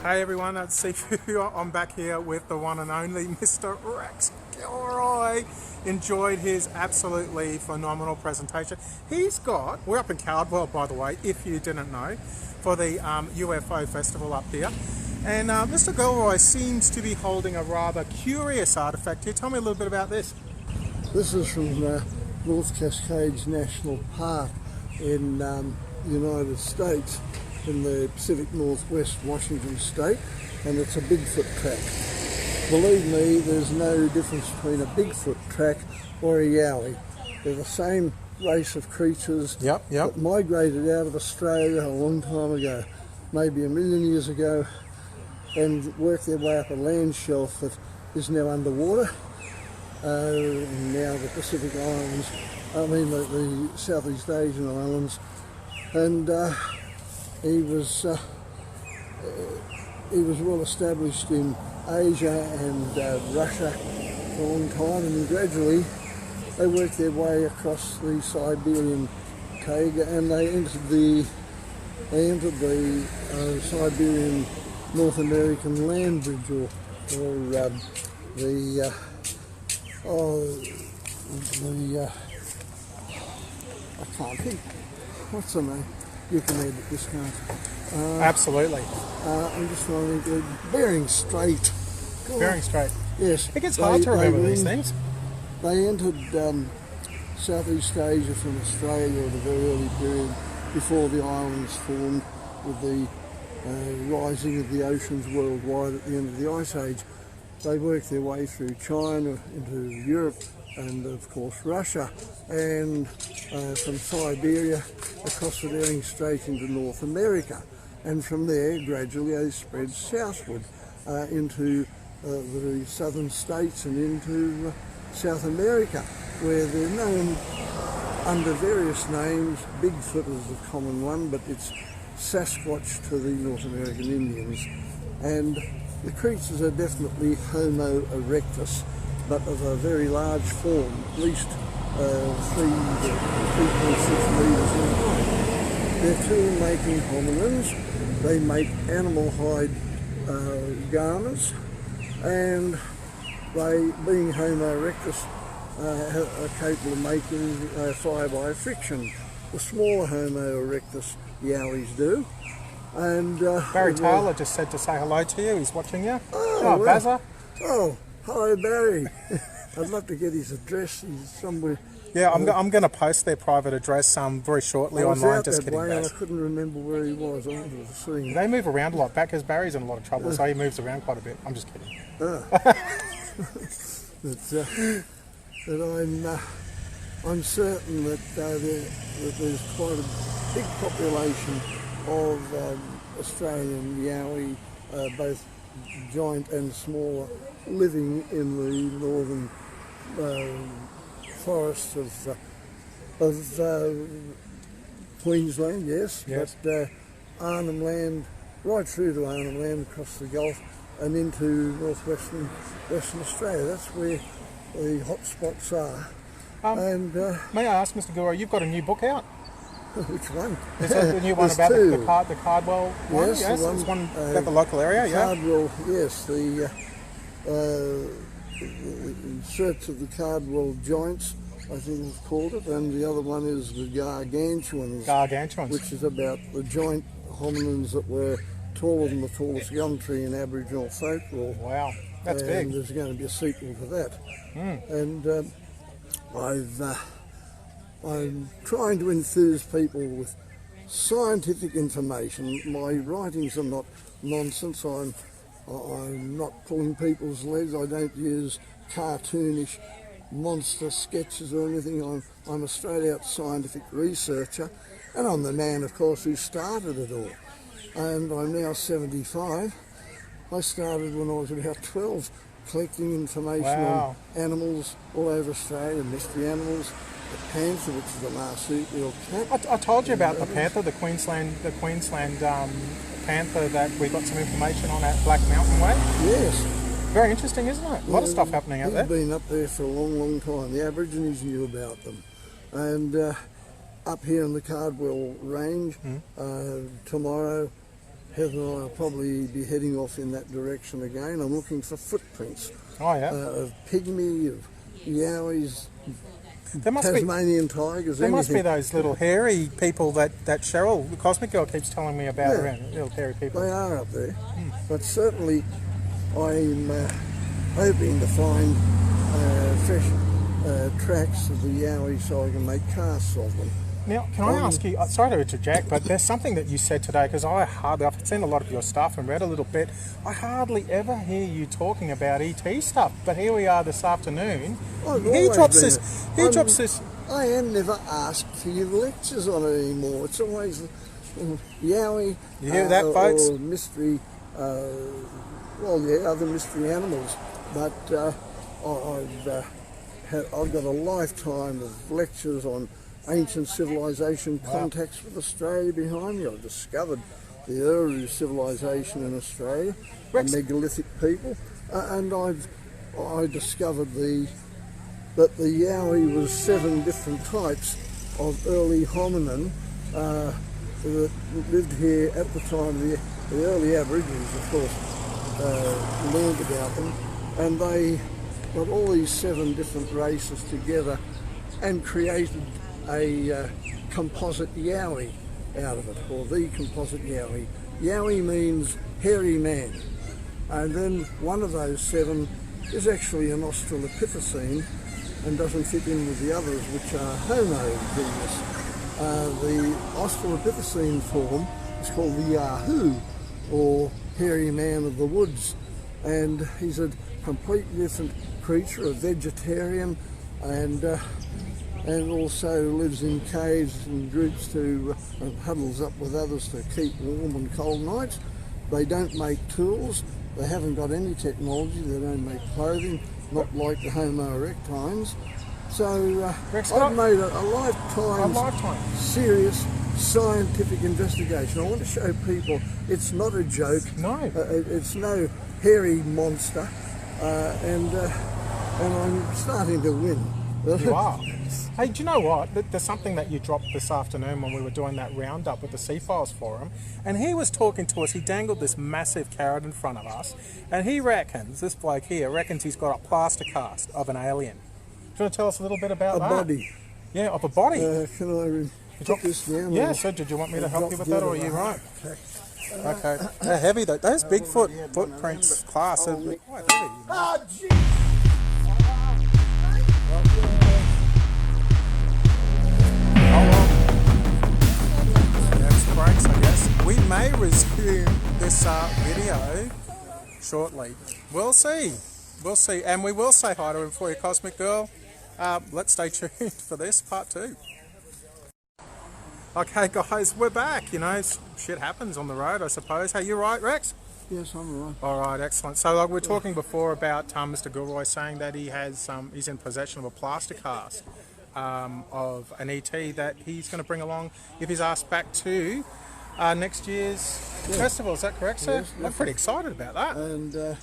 Hey everyone, it's Seafood. I'm back here with the one and only Mr. Rex Gilroy. Enjoyed his absolutely phenomenal presentation. We're up in Cardwell, by the way, if you didn't know, for the UFO festival up here. And Mr. Gilroy seems to be holding a rather curious artifact here. Tell me a little bit about this. This is from North Cascades National Park in the United States, in the Pacific Northwest, Washington State, and it's a Bigfoot track. Believe me, there's no difference between a Bigfoot track or a Yowie. They're the same race of creatures that migrated out of Australia a long time ago, maybe 1 million years ago, and worked their way up a land shelf that is now underwater. Now the Pacific Islands, the Southeast Asian islands, and he was well established in Asia and Russia for a long time, and gradually they worked their way across the Siberian taiga, and they entered the Siberian North American land bridge, I can't think. What's the name? You can edit this, can't you? Absolutely. I'm just trying to think. Bering Strait. Bering Strait. Yes. It gets hard to remember these things. They entered Southeast Asia from Australia at a very early period, before the islands formed, with the rising of the oceans worldwide at the end of the Ice Age. They worked their way through China into Europe and of course Russia, and from Siberia across the Bering Strait into North America, and from there gradually they spread southward into the southern states and into South America, where they're known under various names. Bigfoot is the common one, but it's Sasquatch to the North American Indians. And the creatures are definitely Homo erectus, but of a very large form, at least 3 to 3.6 metres in height. They're tool-making hominins. They make animal hide garments, and they, being Homo erectus, are capable of making fire by friction. The smaller Homo erectus Yowies do. And Barry Taylor just said to say hello to you. He's watching you. Oh, well, Bazza. Oh, hello, Barry. I'd love to get his address. He's somewhere. Yeah, I'm going to post their private address very shortly online. Just kidding, and I couldn't remember where he was. I wanted to see him. They move around a lot back, because Barry's in a lot of trouble, so he moves around quite a bit. I'm just kidding. But I'm certain that there's quite a big population of Australian Yowie, both giant and smaller, living in the northern forests of Queensland, yes. But Arnhem Land, right through to Arnhem Land, across the Gulf and into Western Australia. That's where the hot spots are. May I ask, Mr. Gilroy, you've got a new book out? Which one? Is that the new one about the Cardwell one? Yes, the one about the local area, Cardwell, yes. The In Search of the Cardwell Joints, I think we've called it, and the other one is the Gargantuans. Which is about the joint hominins that were taller than the tallest gum tree in Aboriginal folklore. Wow, that's big. And there's going to be a sequel to that. And I'm trying to enthuse people with scientific information. My writings are not nonsense. I'm not pulling people's legs. I don't use cartoonish monster sketches or anything. I'm a straight-out scientific researcher, and I'm the man, of course, who started it all. And I'm now 75. I started when I was about 12, collecting information on animals all over Australia, mystery animals. The panther, which is a marsupial cat. I told you about the panther, the Queensland panther that we got some information on at Black Mountain Way. Yes. Very interesting, isn't it? A lot of stuff happening out there. We've been up there for a long, long time. The Aborigines knew about them. And up here in the Cardwell Range, tomorrow Heather and I will probably be heading off in that direction again. I'm looking for footprints Oh, yeah. of pygmy, of yowies, There must Tasmanian tigers. There must be anything. those little hairy people that Cheryl, the Cosmic Girl, keeps telling me about Yeah. around. Little hairy people. They are up there, but certainly I'm hoping to find fresh tracks of the yowie so I can make casts of them. Now, can I ask you, sorry to interject, but there's something that you said today, because I've seen a lot of your stuff and read a little bit. I hardly ever hear you talking about ET stuff, but here we are this afternoon. He drops this. I am never asked to give lectures on it anymore. It's always yowie. You hear that, folks? Or mystery, other mystery animals. But I've got a lifetime of lectures on ancient civilization, contacts with Australia behind me. I've discovered the Uru civilization in Australia, the megalithic people, and I discovered that the yowie was 7 different types of early hominin that lived here at the time. The early Aborigines, of course, learned about them, and they got all these 7 different races together and created a composite yowie out of it, or the composite yowie. Yowie means hairy man, and then one of those 7 is actually an Australopithecine and doesn't fit in with the others, which are Homo genus. The Australopithecine form is called the Yahoo, or hairy man of the woods, and he's a completely different creature, a vegetarian, and also lives in caves and groups and huddles up with others to keep warm on cold nights. They don't make tools, they haven't got any technology, they don't make clothing, not like the Homo erectines. So I've made a lifetime serious scientific investigation. I want to show people it's not a joke. No. It's no hairy monster, and I'm starting to win. You are. Hey, do you know what? There's something that you dropped this afternoon when we were doing that roundup with the Sea Files Forum, and he was talking to us. He dangled this massive carrot in front of us, and he reckons, this bloke here reckons he's got a plaster cast of an alien. Do you want to tell us a little bit about that? A body. Yeah, of a body. Can I put this down? Yeah, so did you want me to help you with that, or are you right? Okay. They're heavy though. Those Bigfoot footprints class are quite heavy. Oh, gee! Breaks, I guess. We may resume this video shortly. We'll see. We'll see. And we will say hi to him for you, Cosmic Girl. Let's stay tuned for this, part 2. Okay, guys, we're back. You know, shit happens on the road, I suppose. Hey, you right, Rex? Yes, I'm right. All right, excellent. So, like we were talking before about Mr. Gilroy saying that he's in possession of a plaster cast of an ET that he's going to bring along if he's asked back to next year's festival. Is that correct, sir? Yes, I'm pretty excited about that. And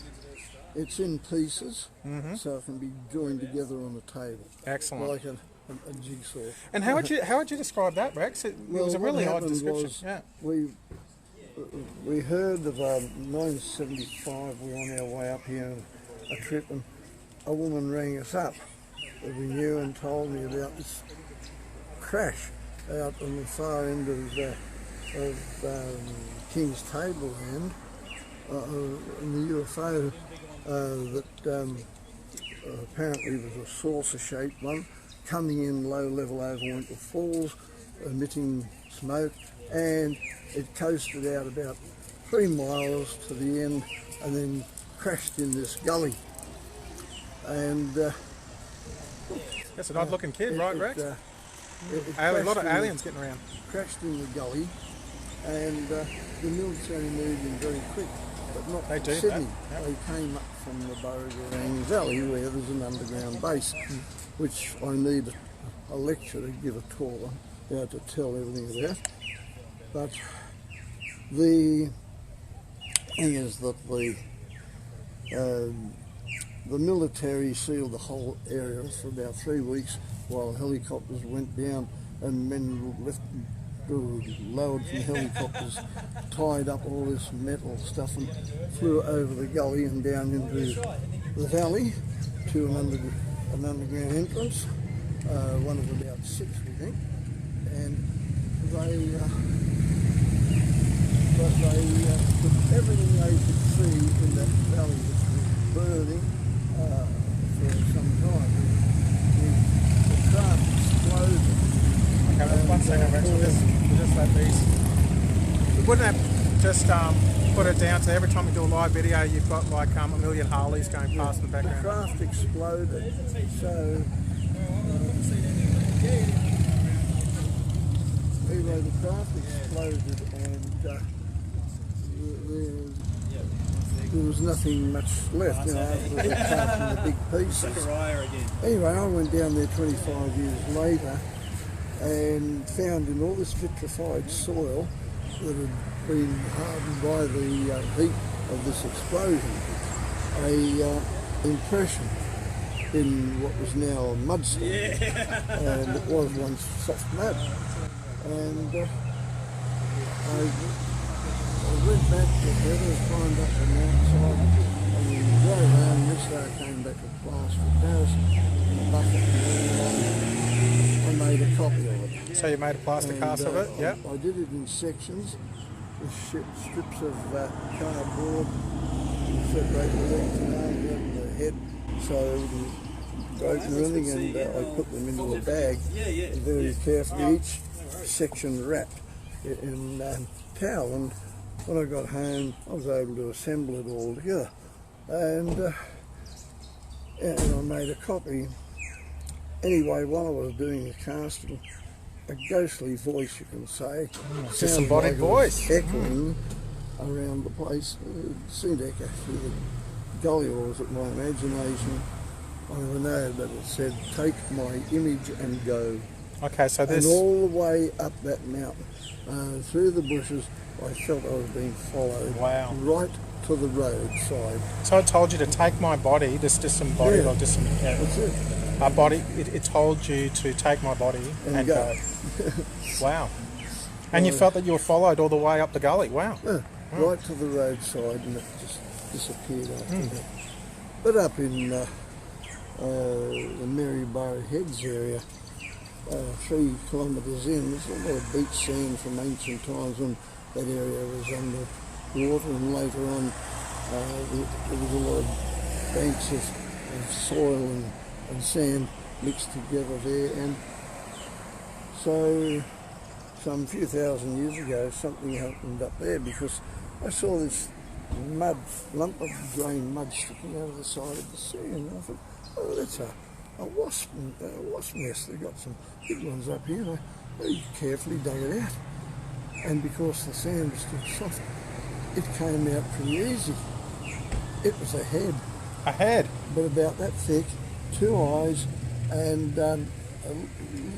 it's in pieces, so it can be joined together on a table. Excellent. Like a jigsaw. And how would you describe that, Rex? It was a really odd description. Yeah. We heard of 1975. We were on our way up here on a trip, and a woman rang us up that we knew and told me about this crash out on the far end of King's Tableland, in the UFO that apparently was a saucer-shaped one, coming in low level over Winkle Falls, emitting smoke, and it coasted out about 3 miles to the end and then crashed in this gully. And that's an odd looking kid, right, Rex? A lot of aliens getting around. Crashed in the gully, and the military moved in very quick, but not Sydney. They came up from the Burragarang Valley where there's an underground base, which I need a lecture to give a talk on, to tell everything about. But the thing is that the military sealed the whole area for about 3 weeks while helicopters went down and men left helicopter or lowered from helicopters, tied up all this metal stuff and flew over the gully and down into the valley to an underground entrance, one of about 6 we think, and they took everything they could see in that valley which was burning for some time. The craft exploded. Okay, one second, Rex. We'll just let these. Wouldn't that just put it down to every time you do a live video, you've got like a million Harleys going past in the background? The craft exploded. So anyway, the craft exploded and there was nothing much left, after the apart from the big pieces. Anyway, I went down there 25 years later and found in all this vitrified soil that had been hardened by the heat of this explosion, a impression in what was now a mudstone, and it was once soft mud. And I went back to bed and climbed up the mountainside and we drove around. Next day I came back with plaster of Paris and a bucket and I made a copy of it. So you made a plaster cast of it? Yeah. I did it in sections with strips of cardboard to separate the legs and arms and the head so it wouldn't break or anything, and I put them into a bag very carefully, each section wrapped in towel, and when I got home I was able to assemble it all together and I made a copy. Anyway, while I was doing the casting, a ghostly voice, you can say, disembodied voice, echoing around the place. It seemed to echo through the gully, or was it my imagination? I never know, but it said, "Take my image and go." Okay, so this... And all the way up that mountain, through the bushes, I felt I was being followed. Wow. Right to the roadside. So it told you to take my body, this disembodied or That's it. Our body, it told you to take my body and go. Wow. And you felt that you were followed all the way up the gully. Wow. Yeah, right to the roadside, and it just disappeared after that. But up in the Maryborough Heads area, 3 kilometres in, there's a lot of beach sand from ancient times when that area was under water, and later on there was a lot of banks of soil and sand mixed together there, and so some few thousand years ago something happened up there, because I saw this lump of grey mud sticking over the side of the sea, and I thought, oh, that's a wasp nest. They've got some big ones up here. And I very carefully dug it out, and because the sand was still soft, it came out pretty easy. It was a head. A head? But about that thick, 2 eyes, and a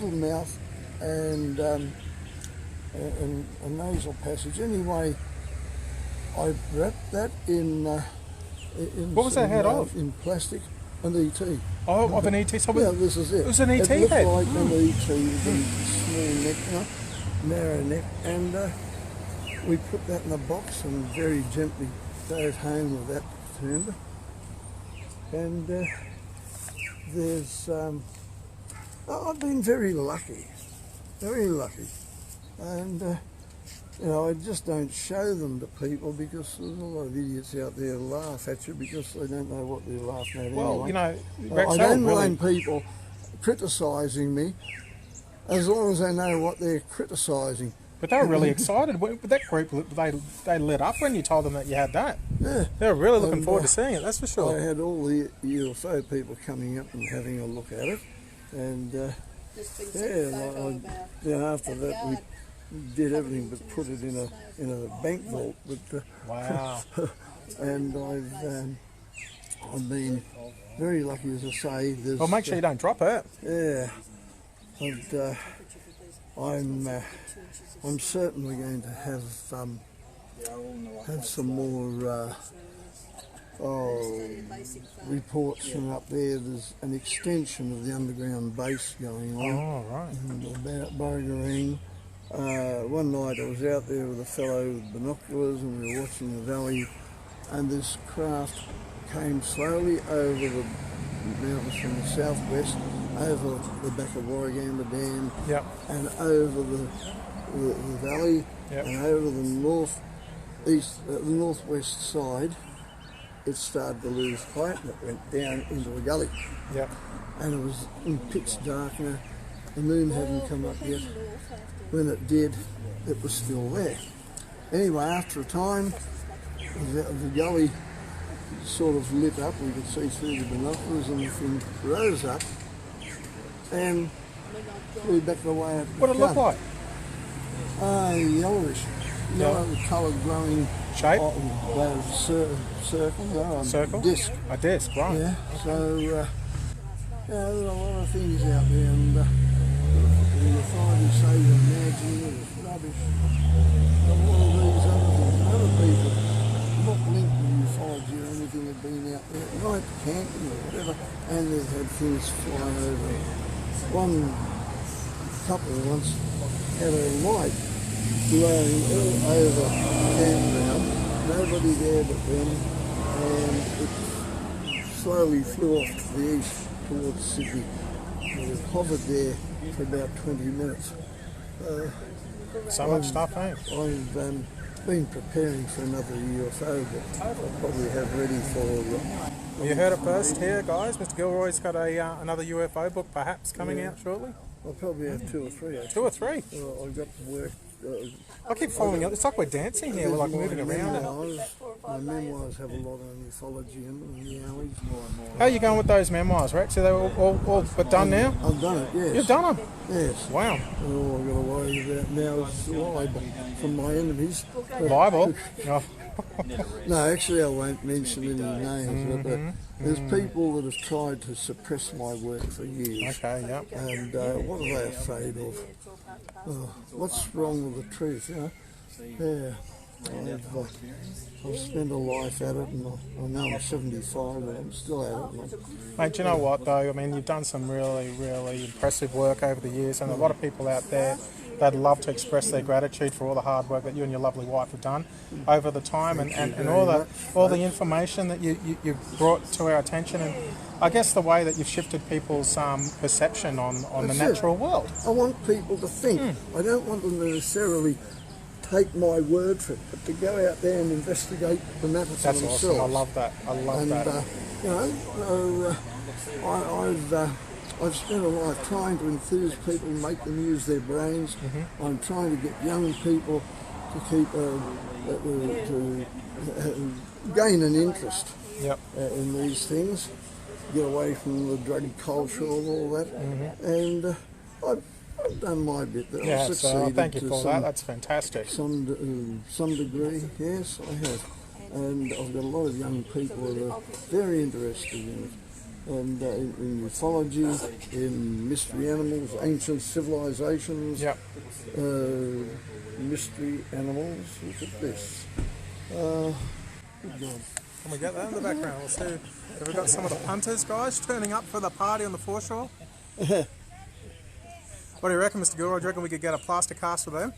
little mouth, and a nasal passage. Anyway, I wrapped that in what was that head of? In plastic, an ET. Oh, of an ET? So yeah, this is it. It was an ET head? It looked like an ET with a small neck, narrow neck, and we put that in a box and very gently drove home with that turned. And there's, I've been very lucky, and I just don't show them to people, because there's a lot of idiots out there who laugh at you because they don't know what they're laughing at. Well, anyway. Rex, I don't mind people criticising me as long as they know what they're criticising. But they were really excited. With that group, they lit up when you told them that you had that. Yeah. They were really looking forward to seeing it, that's for sure. I had all the UFO people coming up and having a look at it, and after that we did everything but put it in a bank vault. But, wow. And I've been very lucky, as I say. Well, make sure you don't drop it. Yeah, but I'm certainly going to have some more reports from up there. There's an extension of the underground base going on. Oh, right. About Burgering. one night I was out there with a fellow with binoculars and we were watching the valley, and this craft came slowly over the mountains from the southwest, over the back of Warragamba Dam, Yep. and over the valley, Yep. and over the northwest side. It started to lose height and it went down into a gully. Yep. And it was in pitch dark now. The moon hadn't come up yet. When it did, it was still there. Anyway, after a time, the gully sort of lit up. We could see through the binoculars, and the thing rose up and flew back the way it What did it look like? Yellowish. Yellow coloured glowing Shape? Circle? Circle? Disc. A disc, right. Yeah, so there's a lot of things out there, and the authorities say you're imagining it's rubbish. A lot of these other people, not linked to ufology or anything, have been out there at night camping or whatever, and they've had things fly over. One couple once had a light glowing all over the campground, nobody there but them, and it slowly flew off to the east towards Sydney. It hovered there for about 20 minutes. So much stuff, eh? I've been preparing for another UFO that I'll probably have ready for. Well, you heard it first here, guys. Mr. Gilroy's got another UFO book perhaps coming out shortly. I'll probably have 2 or 3. Actually. 2 or 3? I've got to work. I keep following up. It's like we're dancing here. We're like moving around. My memoirs have a lot of ufology in them, and Yowie. How are you going with those memoirs, Rex? Are they all but done now? I've done it, yes. You've done them? Yes. Wow. All I've got to worry about now is the libel from my enemies. Libel? Oh. No, actually I won't mention any names, but there's people that have tried to suppress my work for years. Okay, yeah. And what are they afraid of? What's wrong with the truth, you know? Yeah. I've spent a life at it, and I know I'm 75, but I'm still at it. Mate, do you know what though? I mean, you've done some really, really impressive work over the years, and a lot of people out there, they'd love to express their gratitude for all the hard work that you and your lovely wife have done over the time, and all the information that you brought to our attention, and I guess the way that you've shifted people's perception on the natural world. I want people to think. I don't want them to necessarily take my word for it, but to go out there and investigate the matter for That's themselves. awesome. I love that. I love that. You know, I've spent a life trying to enthuse people, make them use their brains. I'm trying to get young people to keep to gain an interest in these things, get away from the drug culture and all that, and I've done my bit. Yeah, so thank you for that. That's fantastic. Some degree, yes, I have. And I've got a lot of young people that are very interested in it. And in ufology, in mystery animals, ancient civilizations, mystery animals. Look at this. Good God. Can we get that in the background? We'll see. Have we got some of the punters, guys, turning up for the party on the foreshore? What do you reckon, Mr. Gilroy? Do you reckon we could get a plaster cast for them?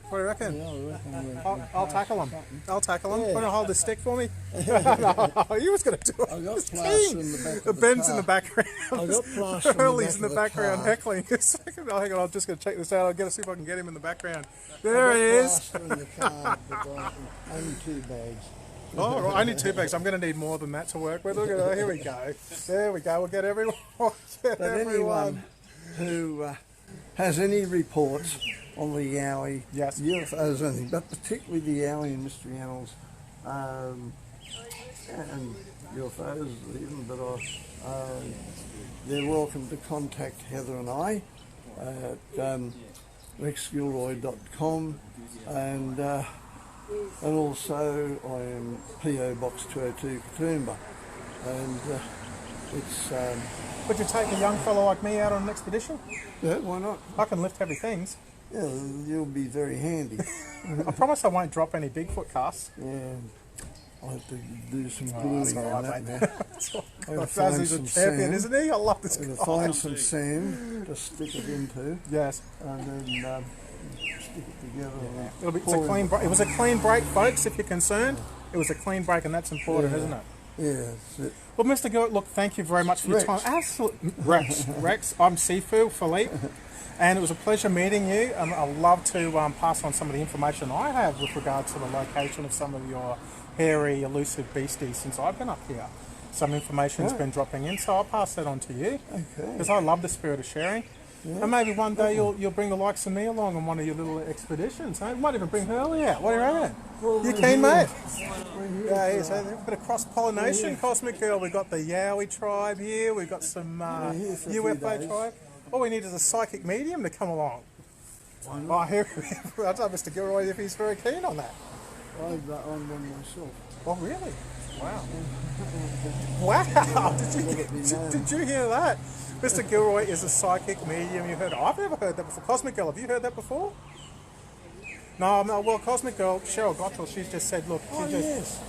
What do you reckon? Yeah, I reckon I'll tackle them. I'll tackle them. Want to hold the stick for me? No, you was going to do it. I got plaster in the back of the Ben's car. in the background. I got plaster Hurley's in the of background car. heckling. Oh, hang on, I'm just going to check this out. I'll see if I can get him in the background. There he is. Plaster in the car, but only 2 bags. Oh, right. I need 2 bags. I'm going to need more than that to work with. Look at that. Here we go. There we go. We'll get everyone. But anyone who has any reports on the Yowie, UFOs, anything, but particularly the Yowie and mystery animals, and UFOs even, but they're welcome to contact Heather and I at rexgilroy.com, and also I am PO Box 202 Katoomba, and it's... Would you take a young fellow like me out on an expedition? Yeah, why not? I can lift heavy things. Yeah, you'll be very handy. I promise I won't drop any Bigfoot casts. Yeah, I'll have to do some gluing on that now. I'll He's a champion, isn't he? I love this guy. Find some sand to stick it into. Yes. And then stick it together. And It's a clean break. It was a clean break, folks, if you're concerned. It was a clean break, and that's important, isn't it? Yeah, that's it. Well, Mr. Gilroy, look, thank you very much for your time. Absolutely. Rex, I'm Sifu, Philippe, and it was a pleasure meeting you. I'd love to pass on some of the information I have with regard to the location of some of your hairy, elusive beasties since I've been up here. Some information's been dropping in, so I'll pass that on to you. Okay. Because I love the spirit of sharing. Yeah. And maybe one day you'll bring the likes of me along on one of your little expeditions. Huh? You might even bring Hurley out. What do you reckon? Well, you keen, mate? Yeah, so a bit of cross-pollination. Cosmic Girl, we've got the Yowie tribe here. We've got some UFO tribe. All we need is a psychic medium to come along. Oh, here, I don't know Mr. Gilroy if he's very keen on that. I'm one myself. Oh, really? Wow. Wow. Did you hear that? Mr. Gilroy is a psychic medium. You heard? I've never heard that before. Cosmic Girl, have you heard that before? No. Well, Cosmic Girl, Cheryl Gottel, she's just said, look,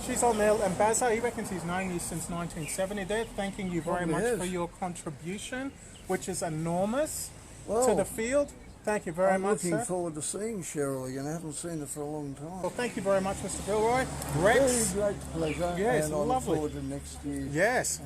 she's on there, and Bazza, he reckons he's known you since 1970. They're thanking you very much for your contribution, which is enormous to the field. Thank you very much, I'm looking forward to seeing Cheryl again. I haven't seen her for a long time. Well, thank you very much, Mr. Gilroy. Rex. Very great pleasure. Yes, and I lovely. look forward to next year. Yes.